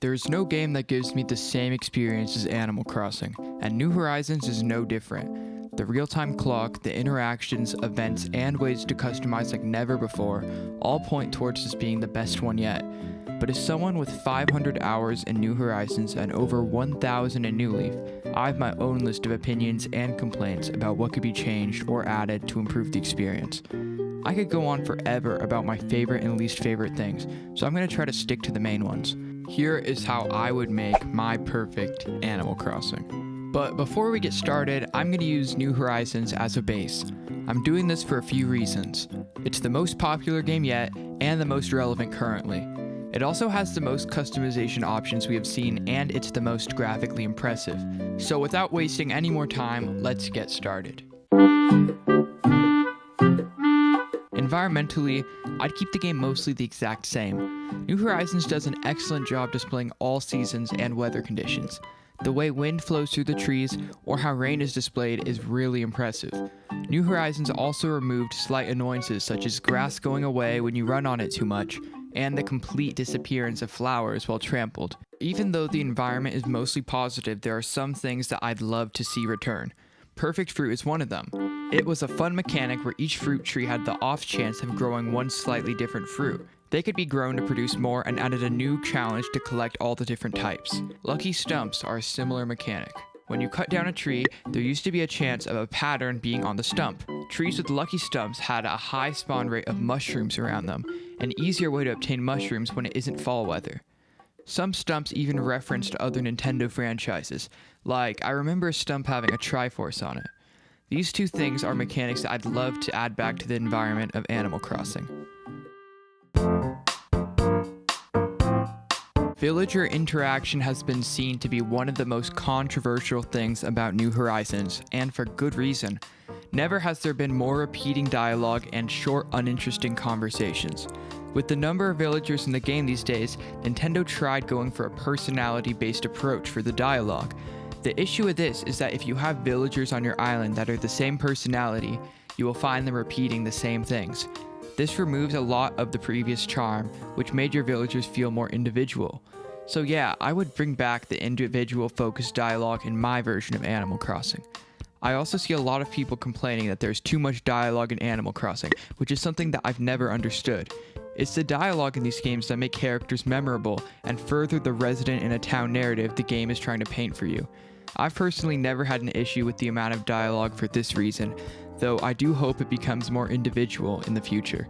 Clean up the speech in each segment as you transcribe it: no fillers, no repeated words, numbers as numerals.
There's no game that gives me the same experience as Animal Crossing, and New Horizons is no different. The real-time clock, the interactions, events, and ways to customize like never before all point towards this being the best one yet. But as someone with 500 hours in New Horizons and over 1,000 in New Leaf, I have my own list of opinions and complaints about what could be changed or added to improve the experience. I could go on forever about my favorite and least favorite things, so I'm going to try to stick to the main ones. Here is how I would make my perfect Animal Crossing. But before we get started, I'm going to use New Horizons as a base. I'm doing this for a few reasons. It's the most popular game yet, and the most relevant currently. It also has the most customization options we have seen, and it's the most graphically impressive. So without wasting any more time, let's get started. Environmentally, I'd keep the game mostly the exact same. New Horizons does an excellent job displaying all seasons and weather conditions. The way wind flows through the trees or how rain is displayed is really impressive. New Horizons also removed slight annoyances such as grass going away when you run on it too much, and the complete disappearance of flowers while trampled. Even though the environment is mostly positive, there are some things that I'd love to see return. Perfect fruit is one of them. It was a fun mechanic where each fruit tree had the off chance of growing one slightly different fruit. They could be grown to produce more and added a new challenge to collect all the different types. Lucky stumps are a similar mechanic. When you cut down a tree, there used to be a chance of a pattern being on the stump. Trees with lucky stumps had a high spawn rate of mushrooms around them, an easier way to obtain mushrooms when it isn't fall weather. Some stumps even referenced other Nintendo franchises, like I remember a stump having a Triforce on it. These two things are mechanics that I'd love to add back to the environment of Animal Crossing. Villager interaction has been seen to be one of the most controversial things about New Horizons, and for good reason. Never has there been more repeating dialogue and short, uninteresting conversations. With the number of villagers in the game these days, Nintendo tried going for a personality-based approach for the dialogue. The issue with this is that if you have villagers on your island that are the same personality, you will find them repeating the same things. This removes a lot of the previous charm, which made your villagers feel more individual. So yeah, I would bring back the individual-focused dialogue in my version of Animal Crossing. I also see a lot of people complaining that there's too much dialogue in Animal Crossing, which is something that I've never understood. It's the dialogue in these games that make characters memorable and further the resident in a town narrative the game is trying to paint for you. I've personally never had an issue with the amount of dialogue for this reason, though I do hope it becomes more individual in the future.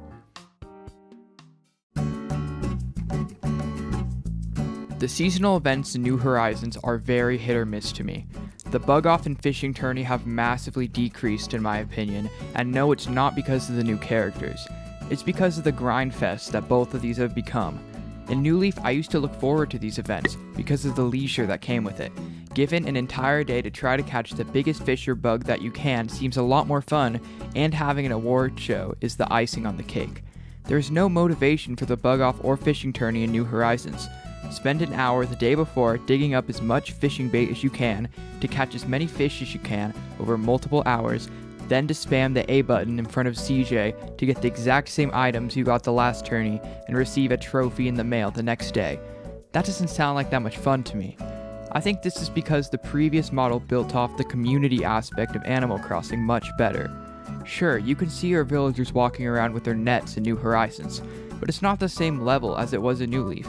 The seasonal events in New Horizons are very hit or miss to me. The bug off and fishing tourney have massively decreased in my opinion, and no, it's not because of the new characters. It's because of the grind fest that both of these have become. In New Leaf, I used to look forward to these events because of the leisure that came with it. Given an entire day to try to catch the biggest fish or bug that you can seems a lot more fun, and having an award show is the icing on the cake. There is no motivation for the bug off or fishing tourney in New Horizons. Spend an hour the day before digging up as much fishing bait as you can to catch as many fish as you can over multiple hours, then to spam the A button in front of CJ to get the exact same items you got the last tourney and receive a trophy in the mail the next day. That doesn't sound like that much fun to me. I think this is because the previous model built off the community aspect of Animal Crossing much better. Sure, you can see your villagers walking around with their nets in New Horizons, but it's not the same level as it was in New Leaf.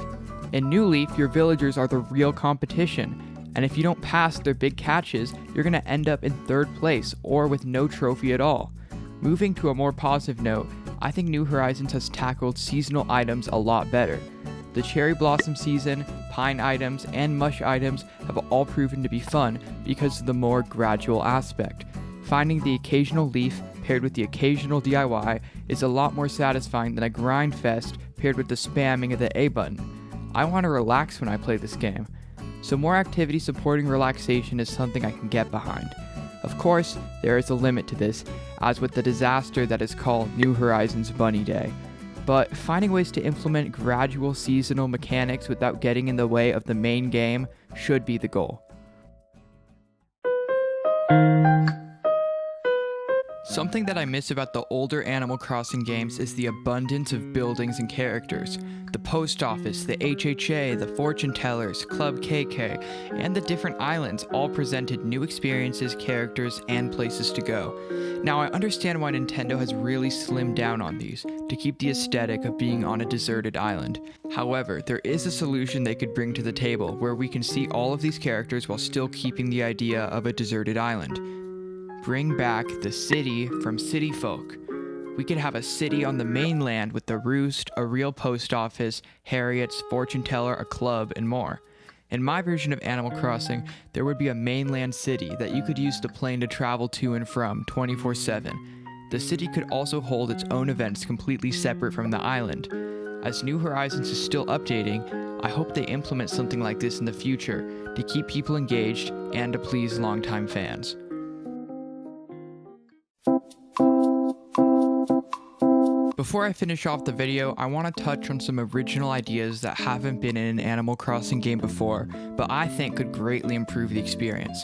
In New Leaf, your villagers are the real competition, and if you don't pass their big catches, you're going to end up in third place or with no trophy at all. Moving to a more positive note, I think New Horizons has tackled seasonal items a lot better. The cherry blossom season, pine items, and mush items have all proven to be fun because of the more gradual aspect. Finding the occasional leaf paired with the occasional DIY is a lot more satisfying than a grind fest paired with the spamming of the A button. I want to relax when I play this game, so more activity supporting relaxation is something I can get behind. Of course, there is a limit to this, as with the disaster that is called New Horizons Bunny Day. But finding ways to implement gradual seasonal mechanics without getting in the way of the main game should be the goal. Something that I miss about the older Animal Crossing games is the abundance of buildings and characters. The post office, the HHA, the fortune tellers, Club KK, and the different islands all presented new experiences, characters, and places to go. Now I understand why Nintendo has really slimmed down on these, to keep the aesthetic of being on a deserted island. However, there is a solution they could bring to the table where we can see all of these characters while still keeping the idea of a deserted island. Bring back the city from City Folk. We could have a city on the mainland with the Roost, a real post office, Harriet's, fortune teller, a club, and more. In my version of Animal Crossing, there would be a mainland city that you could use the plane to travel to and from 24/7. The city could also hold its own events completely separate from the island. As New Horizons is still updating, I hope they implement something like this in the future to keep people engaged and to please longtime fans. Before I finish off the video, I want to touch on some original ideas that haven't been in an Animal Crossing game before, but I think could greatly improve the experience.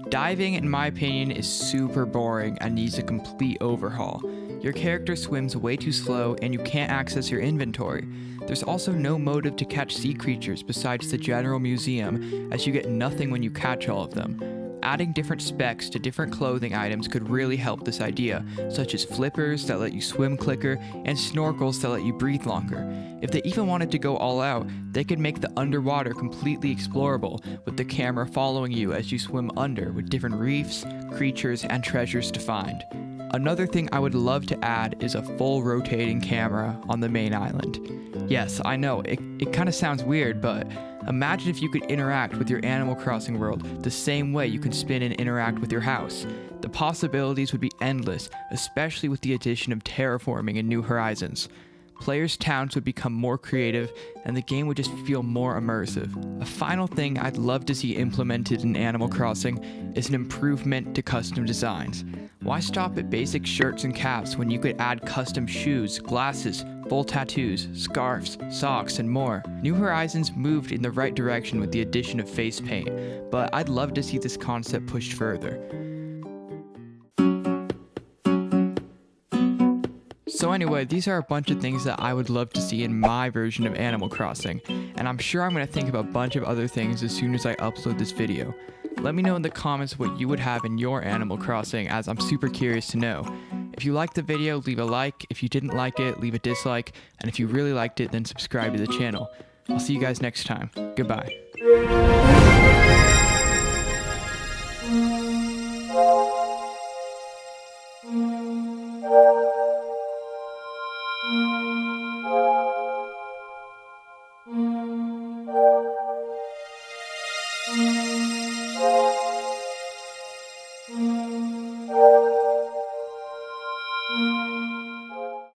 Diving, in my opinion, is super boring and needs a complete overhaul. Your character swims way too slow and you can't access your inventory. There's also no motive to catch sea creatures besides the general museum, as you get nothing when you catch all of them. Adding different specs to different clothing items could really help this idea, such as flippers that let you swim quicker and snorkels that let you breathe longer. If they even wanted to go all out, they could make the underwater completely explorable, with the camera following you as you swim under with different reefs, creatures, and treasures to find. Another thing I would love to add is a full rotating camera on the main island. Yes, I know, it kind of sounds weird, but imagine if you could interact with your Animal Crossing world the same way you can spin and interact with your house. The possibilities would be endless, especially with the addition of terraforming in New Horizons. Players' towns would become more creative, and the game would just feel more immersive. A final thing I'd love to see implemented in Animal Crossing is an improvement to custom designs. Why stop at basic shirts and caps when you could add custom shoes, glasses, full tattoos, scarves, socks, and more? New Horizons moved in the right direction with the addition of face paint, but I'd love to see this concept pushed further. So anyway, these are a bunch of things that I would love to see in my version of Animal Crossing, and I'm sure I'm going to think of a bunch of other things as soon as I upload this video. Let me know in the comments what you would have in your Animal Crossing, as I'm super curious to know. If you liked the video, leave a like. If you didn't like it, leave a dislike. And if you really liked it, then subscribe to the channel. I'll see you guys next time. Goodbye.